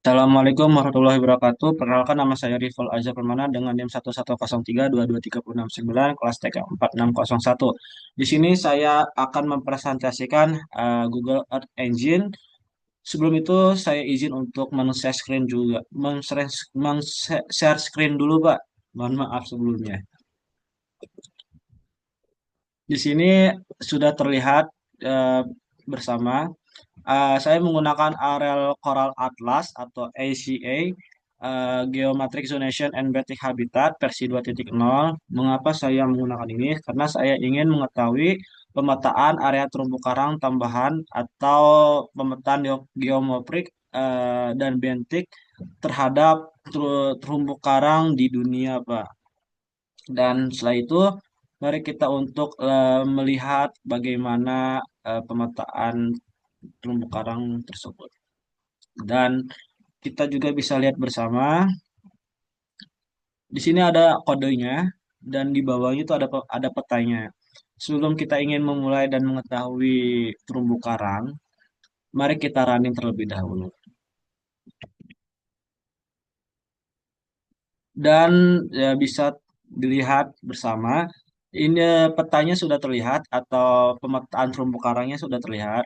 Assalamualaikum warahmatullahi wabarakatuh. Perkenalkan nama saya Rifal Azhar Permana dengan NIM 11032236 kelas TK 4601. Di sini saya akan mempresentasikan Google Earth Engine. Sebelum itu saya izin untuk men-share screen juga. Men-share screen dulu, Pak. Mohon maaf sebelumnya. Di sini sudah terlihat eh, bersama. Saya menggunakan Arel Coral Atlas atau ACA, Geometric Zonation and Basic Habitat versi 2.0. Mengapa saya menggunakan ini? Karena saya ingin mengetahui pemetaan area terumbu karang tambahan atau pemetaan geometrik dan bentik terhadap terumbu karang di dunia, Pak. Dan setelah itu, mari kita untuk melihat bagaimana pemetaan terumbu karang tersebut. Dan kita juga bisa lihat bersama, di sini ada kodenya dan di bawahnya itu ada petanya. Sebelum kita ingin memulai dan mengetahui terumbu karang, mari kita running terlebih dahulu. Dan ya, bisa dilihat bersama, ini petanya sudah terlihat atau pemetaan terumbu karangnya sudah terlihat.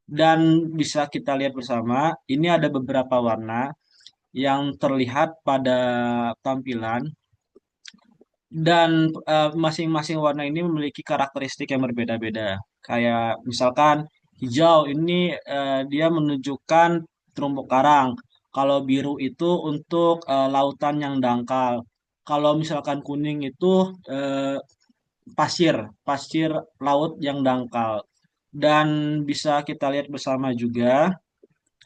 Dan bisa kita lihat bersama, ini ada beberapa warna yang terlihat pada tampilan dan masing-masing warna ini memiliki karakteristik yang berbeda-beda. Kayak misalkan hijau ini dia menunjukkan terumbu karang. Kalau biru itu untuk lautan yang dangkal. Kalau misalkan kuning itu eh, pasir, pasir laut yang dangkal. Dan bisa kita lihat bersama juga,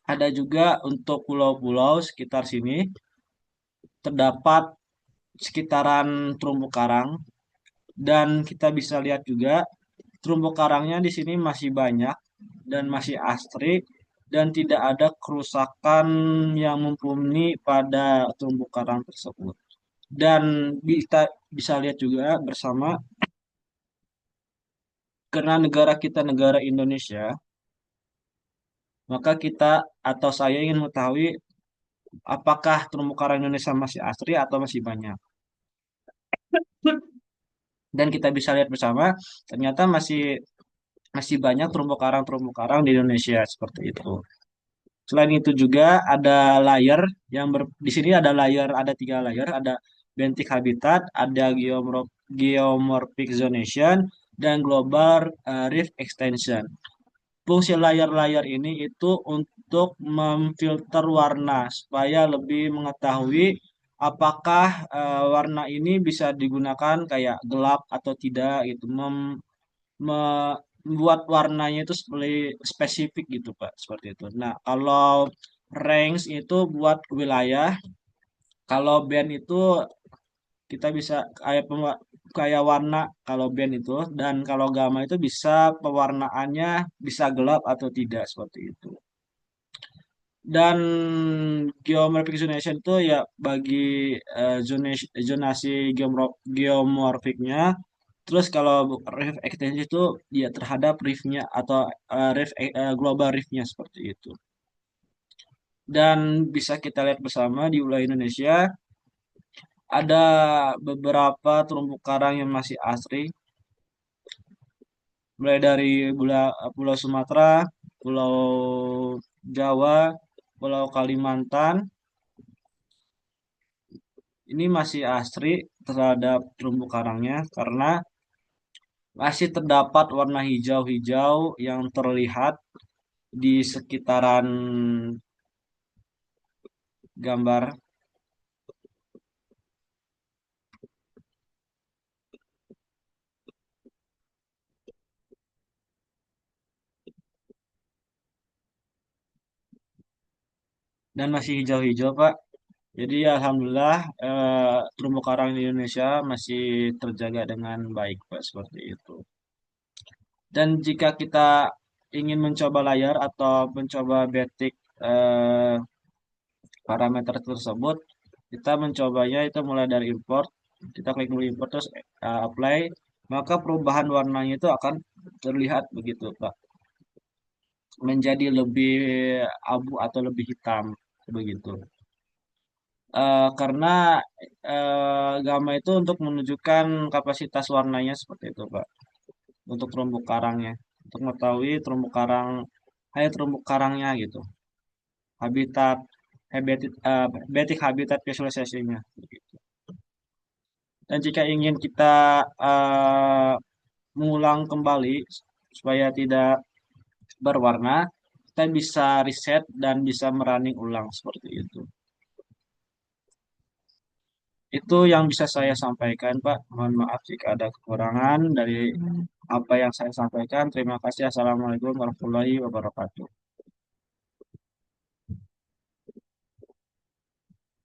ada juga untuk pulau-pulau sekitar sini terdapat sekitaran terumbu karang. Dan kita bisa lihat juga terumbu karangnya di sini masih banyak dan masih asri dan tidak ada kerusakan yang mumpuni pada terumbu karang tersebut. Dan kita bisa lihat juga bersama, karena negara kita negara Indonesia, maka kita atau saya ingin mengetahui apakah terumbu karang Indonesia masih asri atau masih banyak. Dan kita bisa lihat bersama, ternyata masih masih banyak terumbu karang di Indonesia seperti itu. Selain itu juga ada layer di sini ada layer, ada tiga layer, ada benthic habitat, ada geomorphic zonation, dan global reef extension. Fungsi layer-layer ini itu untuk memfilter warna supaya lebih mengetahui apakah warna ini bisa digunakan kayak gelap atau tidak gitu, membuat warnanya itu spesifik gitu Pak, seperti itu. Nah, kalau range itu buat wilayah, kalau band itu kita bisa kayak warna kalau band itu, dan kalau gamma itu bisa pewarnaannya bisa gelap atau tidak seperti itu. Dan geomorphic zonation itu ya bagi zonasi geomorphicnya. Terus kalau reef extension itu ya terhadap reefnya atau global reefnya seperti itu. Dan bisa kita lihat bersama di wilayah Indonesia ada beberapa terumbu karang yang masih asri, mulai dari Pulau Sumatera, Pulau Jawa, Pulau Kalimantan. Ini masih asri terhadap terumbu karangnya karena masih terdapat warna hijau-hijau yang terlihat di sekitaran gambar. Dan masih hijau-hijau, Pak. Jadi alhamdulillah terumbu karang di Indonesia masih terjaga dengan baik, Pak, seperti itu. Dan jika kita ingin mencoba layar atau mencoba batik eh, parameter tersebut, kita mencobanya itu mulai dari import. Kita klik dulu import terus apply, maka perubahan warnanya itu akan terlihat begitu, Pak. Menjadi lebih abu atau lebih hitam. begitu. Karena gamma itu untuk menunjukkan kapasitas warnanya seperti itu, Pak. Untuk terumbu karangnya, untuk mengetahui terumbu karang, terumbu karangnya gitu, habitat, basic habitat visualisasinya. Begitu. Dan jika ingin kita eh, mengulang kembali supaya tidak berwarna, kita bisa reset dan bisa merunning ulang seperti itu. Itu yang bisa saya sampaikan, Pak. Mohon maaf jika ada kekurangan dari apa yang saya sampaikan. Terima kasih. Assalamualaikum warahmatullahi wabarakatuh.